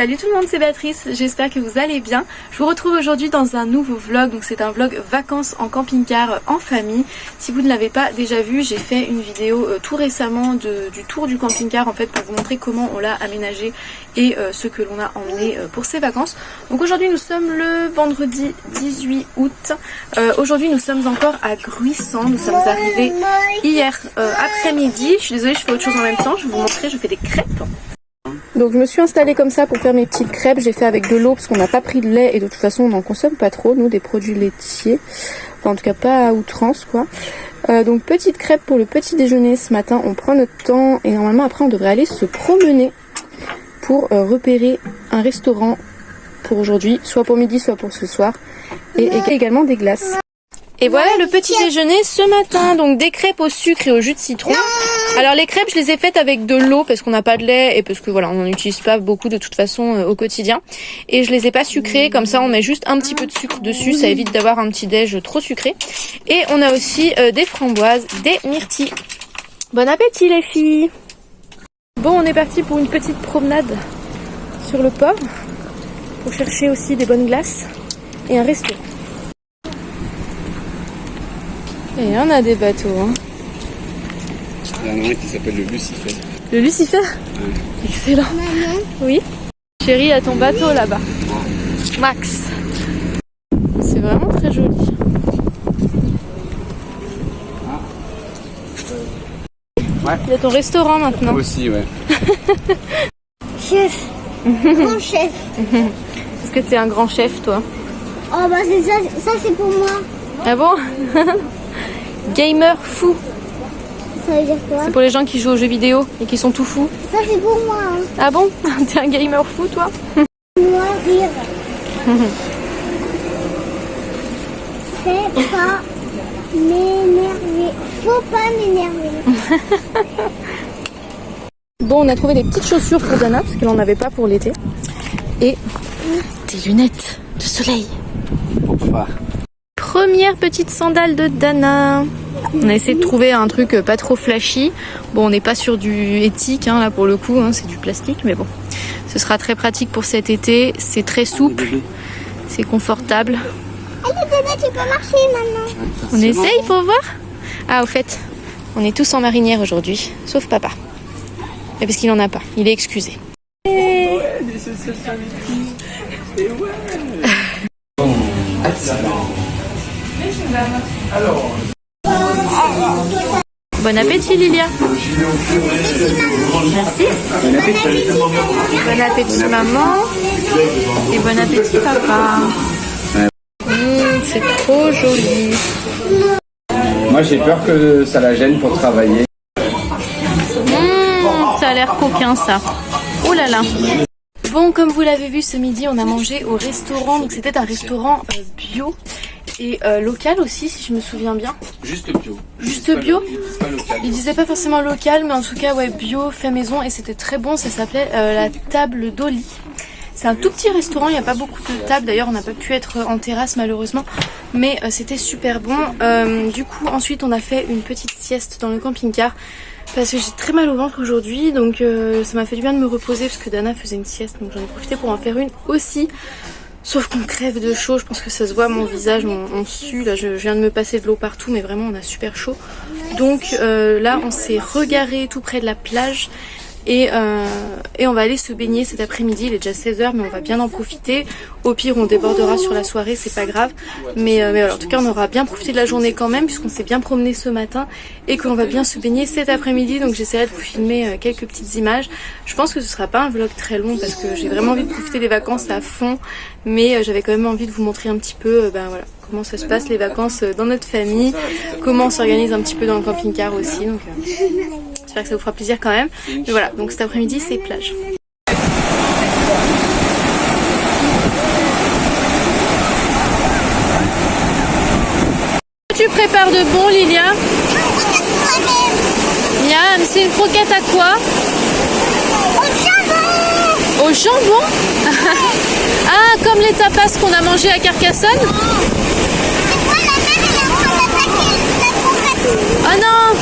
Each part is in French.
Salut tout le monde, c'est Béatrice, j'espère que vous allez bien. Je vous retrouve aujourd'hui dans un nouveau vlog, donc c'est un vlog vacances en camping-car en famille. Si vous ne l'avez pas déjà vu, j'ai fait une vidéo tout récemment du tour du camping-car en fait pour vous montrer comment on l'a aménagé et ce que l'on a emmené pour ces vacances. Donc aujourd'hui nous sommes le vendredi 18 août. Aujourd'hui nous sommes encore à Gruissant, nous sommes arrivés hier après-midi. Je suis désolée, je fais autre chose en même temps, je vais vous montrer, je fais des crêpes. Donc je me suis installée comme ça pour faire mes petites crêpes. J'ai fait avec de l'eau parce qu'on n'a pas pris de lait et de toute façon on n'en consomme pas trop, nous, des produits laitiers. Enfin en tout cas pas à outrance quoi. Donc petite crêpe pour le petit déjeuner ce matin. On prend notre temps et normalement après on devrait aller se promener pour repérer un restaurant pour aujourd'hui, soit pour midi soit pour ce soir. Et également des glaces. Et voilà le petit déjeuner ce matin, donc des crêpes au sucre et au jus de citron. Alors les crêpes je les ai faites avec de l'eau parce qu'on n'a pas de lait et parce que voilà on n'en utilise pas beaucoup de toute façon au quotidien. Et je les ai pas sucrées, comme ça on met juste un petit peu de sucre dessus, ça évite d'avoir un petit déj trop sucré. Et on a aussi des framboises, des myrtilles. Bon appétit les filles. Bon on est parti pour une petite promenade sur le port pour chercher aussi des bonnes glaces et un resto. Et on a des bateaux. Hein. Il y en a un qui s'appelle le Lucifer. Le Lucifer? Excellent. Maman. Oui. Chérie, à ton bateau là-bas. Max. C'est vraiment très joli. Ouais. Il y a ton restaurant maintenant. Moi aussi, ouais. Chef. Grand chef. Est-ce que t'es un grand chef toi? Oh bah c'est ça, c'est pour moi. Ah bon? Gamer fou. Ça veut dire quoi? C'est pour les gens qui jouent aux jeux vidéo et qui sont tout fous. Ça c'est pour moi. Hein. Ah bon? T'es un gamer fou toi? Moi rire. Fais pas m'énerver. Faut pas m'énerver. Bon on a trouvé des petites chaussures pour Dana parce qu'elle en avait pas pour l'été. Et des lunettes de soleil. Pourquoi? Première petite sandale de Dana. On a essayé de trouver un truc pas trop flashy. Bon, on n'est pas sur du éthique hein, là pour le coup, hein, c'est du plastique, mais bon. Ce sera très pratique pour cet été. C'est très souple, c'est confortable. Allez bébé, tu peux marcher maintenant. On essaye pour voir? Ah, au fait, on est tous en marinière aujourd'hui, sauf papa. Et parce qu'il en a pas, il est excusé. Bon appétit Lilia. Merci. Bon appétit maman. Et bon appétit papa. C'est trop joli. Moi j'ai peur que ça la gêne pour travailler. Ça a l'air coquin ça. Oh là là. Bon, comme vous l'avez vu ce midi, on a mangé au restaurant. Donc c'était un restaurant bio et local aussi, si je me souviens bien. Juste bio. Juste bio? Pas local. Il disait pas forcément local, mais en tout cas ouais bio, fait maison et c'était très bon. Ça s'appelait la table d'Oli. C'est un tout petit restaurant, il n'y a pas beaucoup de tables. D'ailleurs, on n'a pas pu être en terrasse malheureusement, mais c'était super bon. Du coup, ensuite, on a fait une petite sieste dans le camping-car. Parce que j'ai très mal au ventre aujourd'hui, donc ça m'a fait du bien de me reposer parce que Dana faisait une sieste, donc j'en ai profité pour en faire une aussi. Sauf qu'on crève de chaud, je pense que ça se voit mon visage, on sue, là je viens de me passer de l'eau partout, mais vraiment on a super chaud. Donc là on s'est regaré tout près de la plage. Et on va aller se baigner cet après-midi, il est déjà 16h mais on va bien en profiter. Au pire on débordera sur la soirée, c'est pas grave. Mais voilà, en tout cas on aura bien profité de la journée quand même puisqu'on s'est bien promené ce matin et qu'on va bien se baigner cet après-midi. Donc j'essaierai de vous filmer quelques petites images. Je pense que ce sera pas un vlog très long parce que j'ai vraiment envie de profiter des vacances à fond. Mais j'avais quand même envie de vous montrer un petit peu voilà, comment ça se passe les vacances dans notre famille, comment on s'organise un petit peu dans le camping-car aussi. Donc j'espère que ça vous fera plaisir quand même. Mais voilà, donc cet après-midi c'est plage. Tu prépares de bon Lilia? Miam, c'est une croquette à quoi? Au jambon. Ah, comme les tapas qu'on a mangé à Carcassonne? Oh non.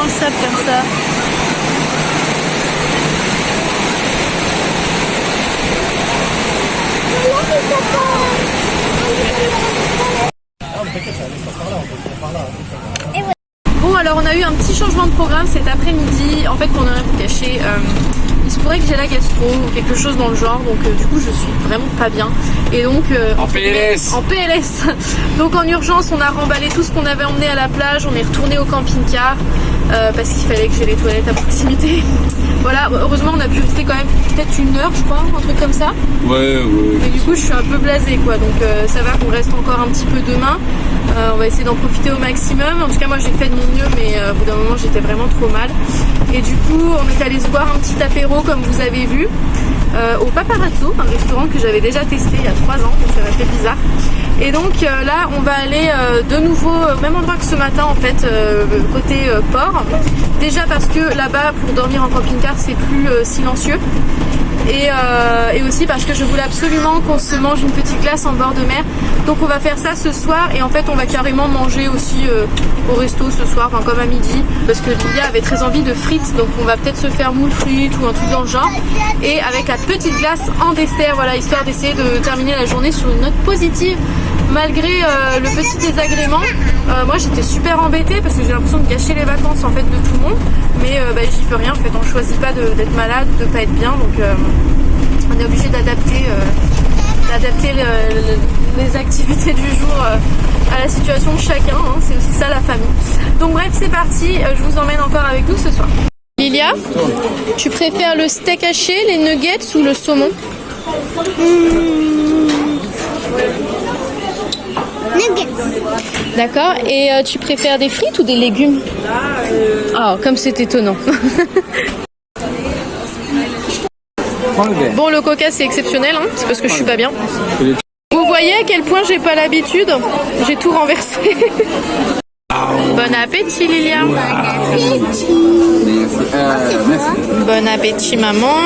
le sable comme ça. Bon, alors on a eu un petit changement de programme cet après-midi. En fait, pour ne rien vous cacher, il se pourrait que j'ai la gastro ou quelque chose dans le genre, donc du coup je suis vraiment pas bien. Et donc en PLS. En PLS. Donc en urgence, on a remballé tout ce qu'on avait emmené à la plage, on est retourné au camping-car parce qu'il fallait que j'ai les toilettes à proximité. Voilà, heureusement on a pu rester quand même peut-être 1 heure, je crois, un truc comme ça. Ouais. Et du coup je suis un peu blasée quoi, donc ça va qu'on reste encore un petit peu demain. On va essayer d'en profiter au maximum. En tout cas moi j'ai fait de mon mieux, mais au bout d'un moment j'étais vraiment trop mal. Et du coup on est allé se boire un petit apéro comme vous avez vu au Paparazzo, un restaurant que j'avais déjà testé il y a 3 ans, donc ça m'a fait bizarre. Et donc là on va aller de nouveau au même endroit que ce matin en fait, côté port. Déjà parce que là-bas pour dormir en camping-car c'est plus silencieux. Et aussi parce que je voulais absolument qu'on se mange une petite glace en bord de mer. Donc on va faire ça ce soir et en fait on va carrément manger aussi au resto ce soir, enfin comme à midi. Parce que Lilia avait très envie de frites, donc on va peut-être se faire moule frites ou un truc dans le genre. Et avec la petite glace en dessert, voilà, histoire d'essayer de terminer la journée sur une note positive. Malgré le petit désagrément, moi j'étais super embêtée parce que j'ai l'impression de gâcher les vacances en fait de tout le monde. Mais j'y peux rien en fait, on choisit pas d'être malade, de pas être bien, donc on est obligé d'adapter les activités du jour à la situation de chacun, hein. C'est aussi ça la famille. Donc bref, c'est parti, je vous emmène encore avec nous ce soir. Lilia, tu préfères le steak haché, les nuggets ou le saumon? Nuggets. D'accord, et tu préfères des frites ou des légumes? Oh, comme c'est étonnant. Bon, le coca c'est exceptionnel, hein, c'est parce que je suis pas bien. Vous voyez à quel point j'ai pas l'habitude? J'ai tout renversé. Bon appétit Lilia. Merci. Bon appétit maman.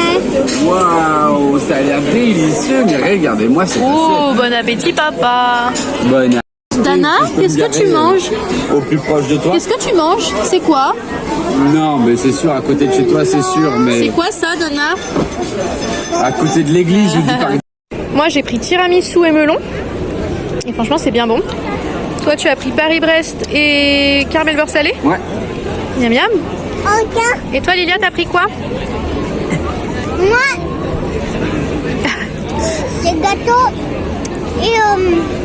Waouh, ça a l'air délicieux, mais regardez-moi cette Oh, bon appétit papa. Bonne. Dana, qu'est-ce que tu manges? Au plus proche de toi? Qu'est-ce que tu manges? C'est quoi? Non, mais c'est sûr, à côté de chez toi, c'est sûr, mais... C'est quoi ça Dana? À côté de l'église, je dis par exemple. Moi j'ai pris tiramisu et melon. Et franchement c'est bien bon. Toi tu as pris Paris-Brest et caramel beurre salé? Ouais. Miam miam. Ok. Et toi Lilia t'as pris quoi? Moi, c'est gâteau et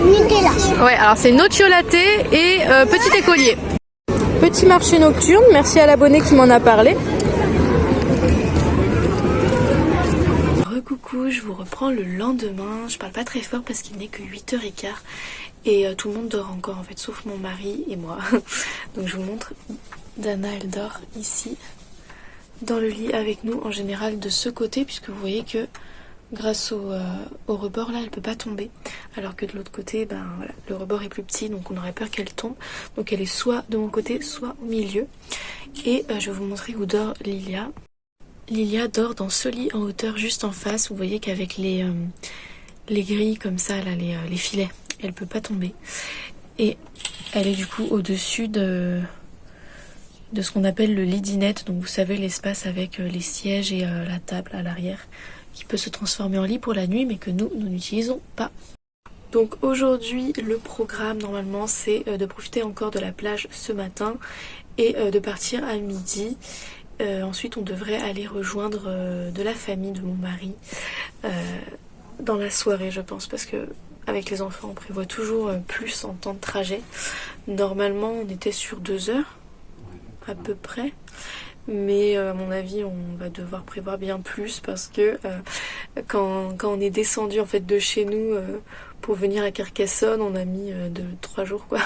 Nutella. Ouais, alors c'est nocciolaté et petit écolier. Petit marché nocturne, merci à l'abonné qui m'en a parlé. Recoucou, je vous reprends le lendemain. Je parle pas très fort parce qu'il n'est que 8h15 et tout le monde dort encore en fait, sauf mon mari et moi. Donc je vous montre, Dana elle dort ici dans le lit avec nous en général de ce côté, puisque vous voyez que grâce au rebord là elle peut pas tomber, alors que de l'autre côté ben voilà, le rebord est plus petit donc on aurait peur qu'elle tombe, donc elle est soit de mon côté soit au milieu. Et je vais vous montrer où dort Lilia. Lilia dort dans ce lit en hauteur juste en face. Vous voyez qu'avec les grilles comme ça là, les filets, elle peut pas tomber et elle est du coup au dessus de ce qu'on appelle le lit dinette, donc vous savez l'espace avec les sièges et la table à l'arrière, qui peut se transformer en lit pour la nuit mais que nous n'utilisons pas. Donc aujourd'hui le programme normalement c'est de profiter encore de la plage ce matin et de partir à midi. Ensuite on devrait aller rejoindre de la famille de mon mari dans la soirée je pense, parce que avec les enfants on prévoit toujours plus en temps de trajet. Normalement on était sur 2 heures à peu près. Mais à mon avis on va devoir prévoir bien plus parce que quand on est descendu en fait de chez nous pour venir à Carcassonne, on a mis 3 jours quoi.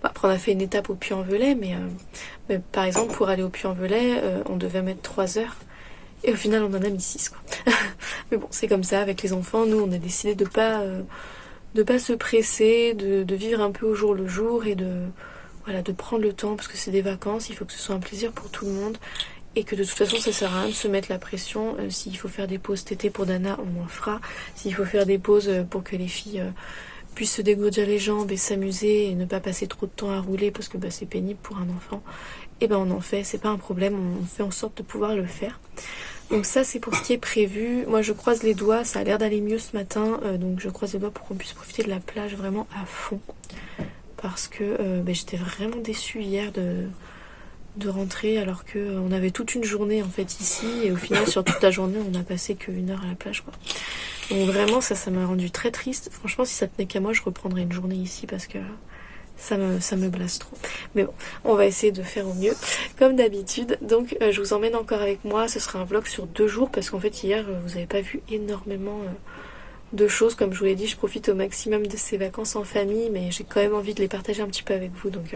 Après on a fait une étape au Puy-en-Velay, mais par exemple pour aller au Puy-en-Velay on devait mettre 3 heures et au final on en a mis 6 quoi. Mais bon c'est comme ça avec les enfants, nous on a décidé de pas se presser, de vivre un peu au jour le jour et de prendre le temps parce que c'est des vacances, il faut que ce soit un plaisir pour tout le monde et que de toute façon ça sert à rien de se mettre la pression. S'il faut faire des pauses tété pour Dana, on en fera. S'il faut faire des pauses pour que les filles puisse se dégourdir les jambes et s'amuser et ne pas passer trop de temps à rouler parce que c'est pénible pour un enfant, et on en fait, c'est pas un problème, on fait en sorte de pouvoir le faire. Donc ça c'est pour ce qui est prévu. Moi je croise les doigts, ça a l'air d'aller mieux ce matin, donc je croise les doigts pour qu'on puisse profiter de la plage vraiment à fond. Parce que j'étais vraiment déçue hier de rentrer alors qu'on avait toute une journée en fait ici, et au final sur toute la journée on n'a passé qu'1 heure à la plage quoi. Donc vraiment ça m'a rendu très triste. Franchement si ça tenait qu'à moi je reprendrais une journée ici parce que ça me blase trop. Mais bon, on va essayer de faire au mieux comme d'habitude. Donc je vous emmène encore avec moi. Ce sera un vlog sur 2 jours parce qu'en fait hier vous n'avez pas vu énormément de choses. Comme je vous l'ai dit, je profite au maximum de ces vacances en famille, mais j'ai quand même envie de les partager un petit peu avec vous. Donc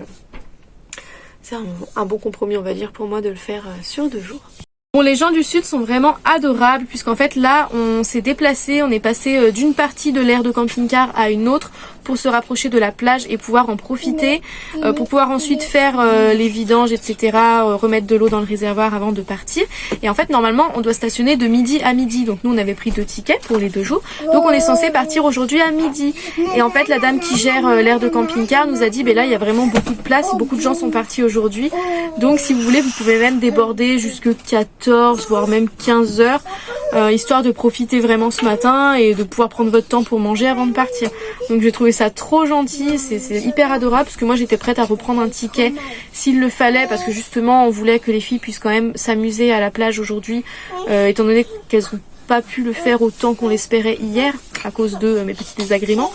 c'est un bon compromis on va dire pour moi de le faire sur 2 jours. Bon, les gens du sud sont vraiment adorables puisqu'en fait là on s'est déplacé, on est passé d'une partie de l'aire de camping-car à une autre pour se rapprocher de la plage et pouvoir en profiter, pour pouvoir ensuite faire les vidanges etc, remettre de l'eau dans le réservoir avant de partir. Et en fait normalement on doit stationner de midi à midi, donc nous on avait pris 2 tickets pour les 2 jours, donc on est censé partir aujourd'hui à midi. Et en fait la dame qui gère l'aire de camping-car nous a dit là il y a vraiment beaucoup de place, beaucoup de gens sont partis aujourd'hui, donc si vous voulez vous pouvez même déborder jusque 14 voire même 15 heures, histoire de profiter vraiment ce matin et de pouvoir prendre votre temps pour manger avant de partir. Donc j'ai trouvé ça trop gentil, c'est hyper adorable parce que moi j'étais prête à reprendre un ticket s'il le fallait, parce que justement on voulait que les filles puissent quand même s'amuser à la plage aujourd'hui, étant donné qu'elles n'ont pas pu le faire autant qu'on l'espérait hier à cause de mes petits désagréments.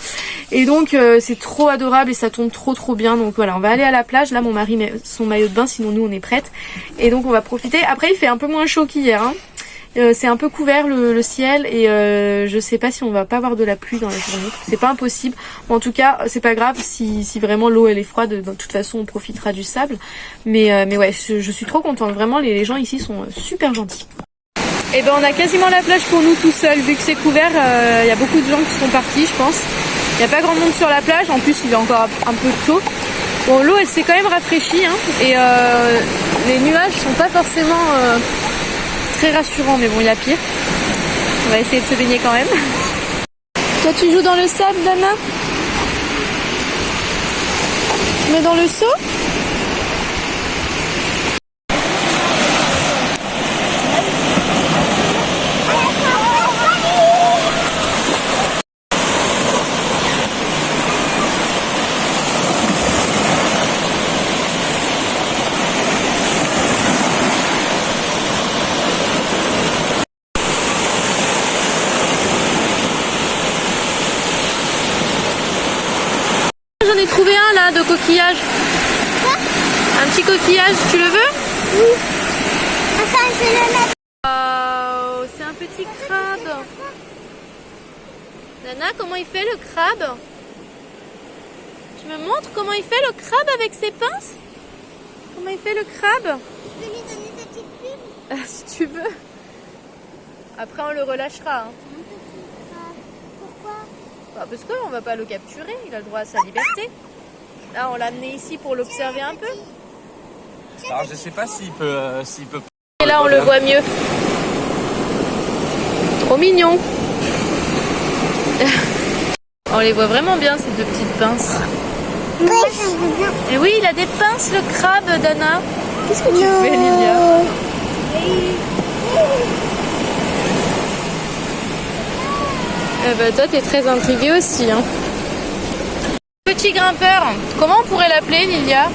Et donc c'est trop adorable et ça tombe trop bien. Donc voilà, on va aller à la plage. Là mon mari met son maillot de bain, sinon nous on est prêtes. Et donc on va profiter. Après il fait un peu moins chaud qu'hier hein. C'est un peu couvert le ciel et je sais pas si on va pas avoir de la pluie dans la journée. C'est pas impossible. Bon, en tout cas c'est pas grave si vraiment l'eau elle est froide. De toute façon on profitera du sable. Mais ouais, je suis trop contente. Vraiment les gens ici sont super gentils. Et on a quasiment la plage pour nous tout seuls. Vu que c'est couvert, il y a beaucoup de gens qui sont partis je pense. Il n'y a pas grand monde sur la plage. En plus il est encore un peu tôt. Bon, l'eau elle s'est quand même rafraîchie hein, et les nuages sont pas forcément très rassurants, mais bon il y a pire. On va essayer de se baigner quand même. Toi tu joues dans le sable Dana? Tu mets dans le seau? J'en ai trouvé un là de coquillage. Quoi? Un petit coquillage, tu le veux? Oui. Enfin, je le mets. Oh, c'est un petit crabe. Nana, comment il fait le crabe? Tu me montres comment il fait le crabe avec ses pinces? Comment il fait le crabe? Je vais lui donner sa petite plume. Si tu veux. Après on le relâchera. Hein. Pourquoi? Parce qu'on va pas le capturer, il a le droit à sa liberté. Là on l'a amené ici pour l'observer un peu. Alors je sais pas s'il peut... Et là on le voit mieux. Trop mignon. On les voit vraiment bien ces 2 petites pinces. Oui, j'aimerais bien. Et oui, il a des pinces le crabe, Dana. Qu'est-ce que tu fais, Lilia? Toi t'es très intriguée aussi hein. Petit grimpeur, comment on pourrait l'appeler Lilia?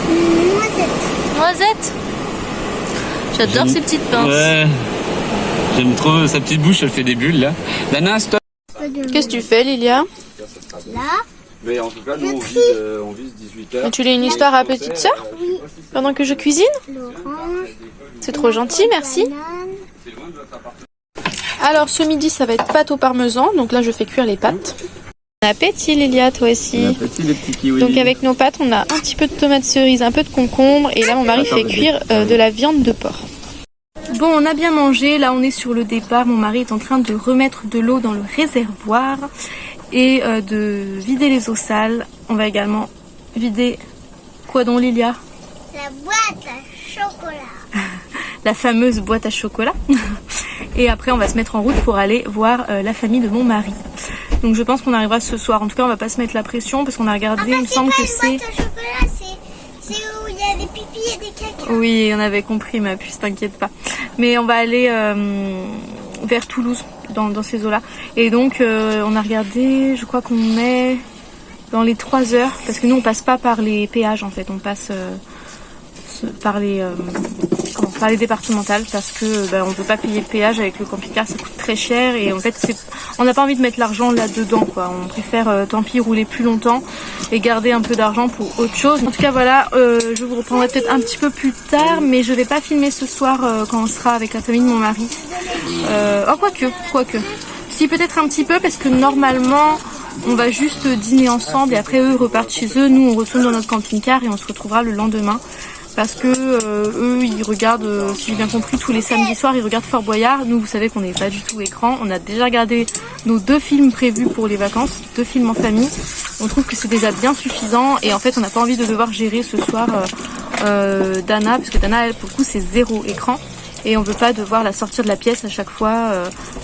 Noisette. Noisette. J'adore ces petites pinces. Ouais. J'aime trop sa petite bouche, elle fait des bulles là. Dana, stop. Qu'est-ce que tu fais Lilia? Là. Mais en tout cas, nous on vise 18h. Tu lis une histoire à petite sœur? Oui. Pendant que je cuisine? L'orange. C'est trop gentil, merci. Banane. Alors ce midi ça va être pâte au parmesan, donc là je fais cuire les pâtes. Bon appétit Lilia, toi aussi. Bon appétit les petits kiwis. Donc avec nos pâtes on a un petit peu de tomates cerises, un peu de concombre et là mon mari fait cuire de la viande de porc. Bon on a bien mangé, là on est sur le départ, mon mari est en train de remettre de l'eau dans le réservoir et de vider les eaux sales. On va également vider quoi donc Lilia? La boîte à chocolat. La fameuse boîte à chocolat. Et après on va se mettre en route pour aller voir la famille de mon mari. Donc je pense qu'on arrivera ce soir. En tout cas, on va pas se mettre la pression parce qu'on a regardé, il me semble que c'est... boîte à chocolat, c'est où il y a des pipis et des caca. Oui, on avait compris ma puce, t'inquiète pas. Mais on va aller vers Toulouse, dans ces eaux-là. Et donc on a regardé, je crois qu'on est dans les 3 heures, parce que nous on passe pas par les péages en fait, on passe par les départementales, parce que on peut pas payer le péage avec le camping-car, ça coûte très cher et en fait on n'a pas envie de mettre l'argent là-dedans quoi. On préfère tant pis rouler plus longtemps et garder un peu d'argent pour autre chose. En tout cas voilà, je vous reprendrai peut-être un petit peu plus tard, mais je vais pas filmer ce soir quand on sera avec la famille de mon mari. Quoique. Si, peut-être un petit peu, parce que normalement on va juste dîner ensemble et après eux repartent chez eux, nous on retourne dans notre camping-car et on se retrouvera le lendemain. Parce que eux ils regardent, si j'ai bien compris, tous les samedis soirs ils regardent Fort Boyard. Nous vous savez qu'on n'est pas du tout écran, on a déjà regardé nos 2 films prévus pour les vacances, 2 films en famille. On trouve que c'est déjà bien suffisant et en fait on n'a pas envie de devoir gérer ce soir Dana, parce que Dana elle, pour le coup c'est 0 écran et on veut pas devoir la sortir de la pièce à chaque fois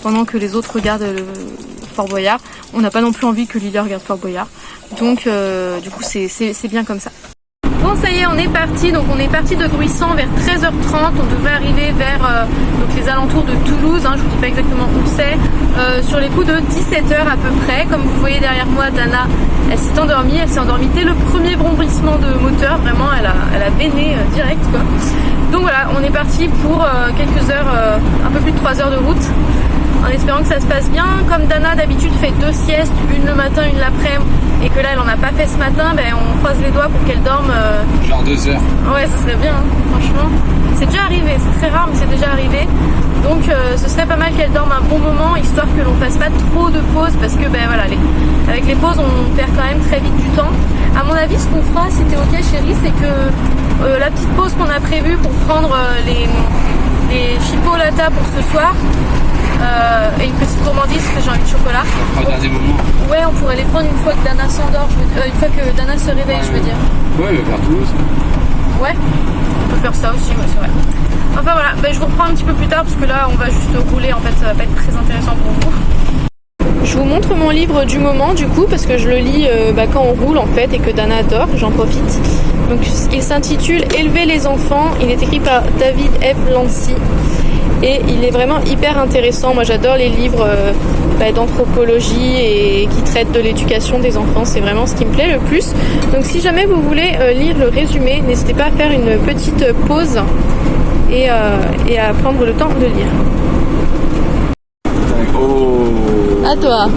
pendant que les autres regardent Fort Boyard. On n'a pas non plus envie que Lilia regarde Fort Boyard, donc du coup c'est bien comme ça. Bon ça y est, on est parti, donc on est parti de Gruissant vers 13h30, on devrait arriver vers donc les alentours de Toulouse, hein, je vous dis pas exactement où c'est, sur les coups de 17h à peu près. Comme vous voyez derrière moi, Dana, elle s'est endormie dès le premier brombrissement de moteur, vraiment elle a béné direct quoi. Donc voilà, on est parti pour quelques heures, un peu plus de 3 heures de route, en espérant que ça se passe bien. Comme Dana d'habitude fait 2 siestes, une le matin, une l'après-midi, et que là elle en a pas fait ce matin, on croise les doigts pour qu'elle dorme genre 2 heures. Ouais, ce serait bien, hein, franchement. C'est déjà arrivé, c'est très rare mais c'est déjà arrivé. Donc ce serait pas mal qu'elle dorme un bon moment, histoire que l'on fasse pas trop de pauses, parce que voilà, avec les pauses on perd quand même très vite du temps. À mon avis, ce qu'on fera, si t'es ok chérie, c'est que la petite pause qu'on a prévue pour prendre les chipolatas pour ce soir, et une petite gourmandise parce que j'ai envie de chocolat. Au dernier moment. Ouais, on pourrait les prendre une fois que Dana s'endort, une fois que Dana se réveille, je veux dire. Ouais, vers Toulouse. Ouais, on peut faire ça aussi, ouais, c'est vrai. Enfin voilà, je vous reprends un petit peu plus tard parce que là on va juste rouler, en fait ça va pas être très intéressant pour vous. Je vous montre mon livre du moment du coup, parce que je le lis quand on roule en fait et que Dana dort, j'en profite. Donc il s'intitule Élever les enfants, il est écrit par David F. Lancy. Et il est vraiment hyper intéressant. Moi j'adore les livres d'anthropologie et qui traitent de l'éducation des enfants. C'est vraiment ce qui me plaît le plus. Donc si jamais vous voulez lire le résumé, n'hésitez pas à faire une petite pause et à prendre le temps de lire. Oh. À toi.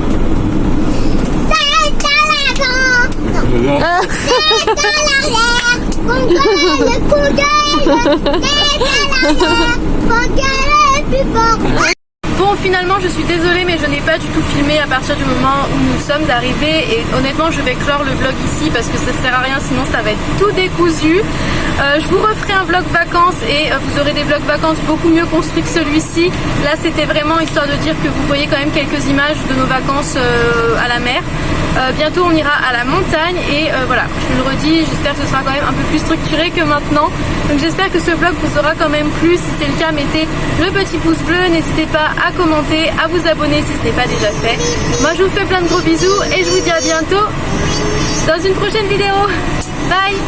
Bon, finalement je suis désolée mais je n'ai pas du tout filmé à partir du moment où nous sommes arrivés et honnêtement je vais clore le vlog ici parce que ça sert à rien, sinon ça va être tout décousu. Je vous referai un vlog vacances et vous aurez des vlogs vacances beaucoup mieux construits que celui-ci. Là c'était vraiment histoire de dire que vous voyez quand même quelques images de nos vacances à la mer. Bientôt on ira à la montagne et voilà, je le redis, j'espère que ce sera quand même un peu plus structuré que maintenant. Donc j'espère que ce vlog vous aura quand même plu. Si c'est le cas, mettez le petit pouce bleu, n'hésitez pas à commenter, à vous abonner si ce n'est pas déjà fait. Moi je vous fais plein de gros bisous et je vous dis à bientôt dans une prochaine vidéo. Bye.